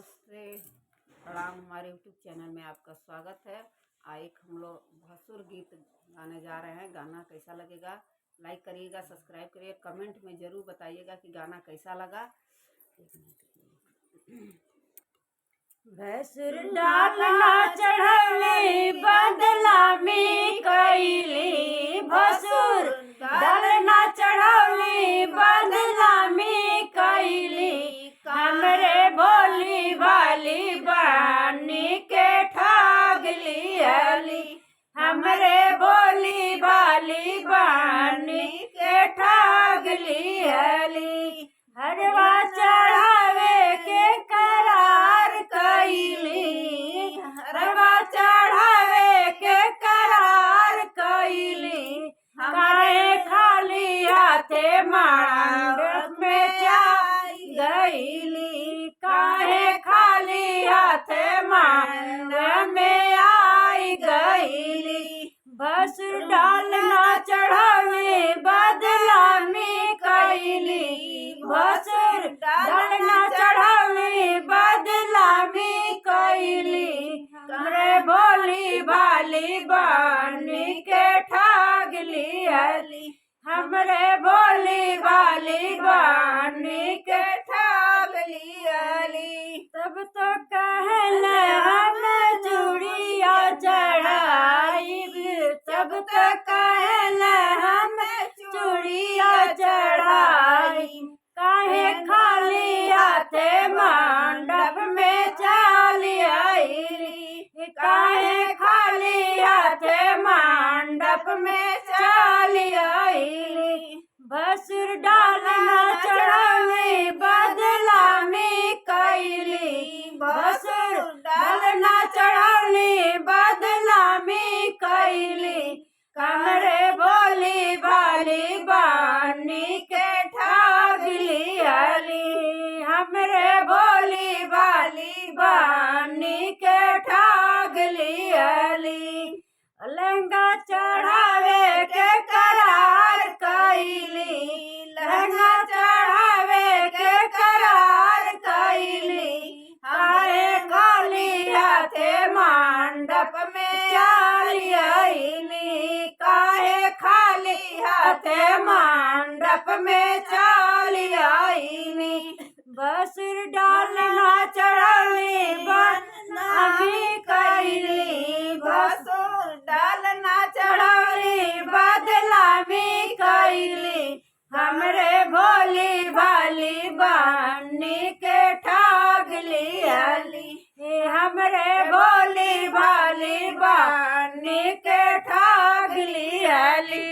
नमस्ते, प्रणाम। हमारे यूट्यूब चैनल में आपका स्वागत है। एक हम लोग भसुर गीत गाने जा रहे हैं। गाना कैसा लगेगा लाइक करिएगा, सब्सक्राइब करिए, कमेंट में ज़रूर बताइएगा कि गाना कैसा लगा। भसुर डालना चढ़ले बदला में कैली, भसुर डालना चढ़ले बदला में कैली, हमरे भोली भाली बानी के ठग लियली, हमरे भोली भाली बानी के ठग लियली। हरवा चढ़ावे के करार कैली, हरवा चढ़ावे के करार कैली, काहे खाली हाथे मांड में जाई गईली, काहे खाली हाथे मांड में आई गईली। भसुर डालना चढ़ावे बदला में कैली, भसुर डालना चढ़ावे बदला में कैली, हमरे भोली भाली बानी के ठग लियली, हमरे भोली भाली बानी के ठग लियली। तब तो कहल हम चूड़िया चढ़ाइब, तब तो कहल हम चूड़िया चढ़ाई, काहे खाली हाथे मंडप में चली आईली, काहे खाली हाथे मंडप में चली आईली। भसुर डालना चढ़ावे बदला में कैली, भसुर डालना चढ़ावे बदला में कैली, कमरे भोली भाली बानी के ठग लियली, हमरे भोली भाली बानी के ठग लियली। लहंगा चढ़ावे के करार कैली, लहंगा चढ़ावे के करार कैली, हाय खाली हाथे मंडप में चली आईली, काहे खाली हाथे मंडप में चली आईली। भसुर डालना चढ़ावे बदला में कैली, भसुर डालना चढ़ावे बदला में कैली, हमरे भोली भाली बानी के ठग लियली, हमरे भोली भाली बानी के ठग लियली।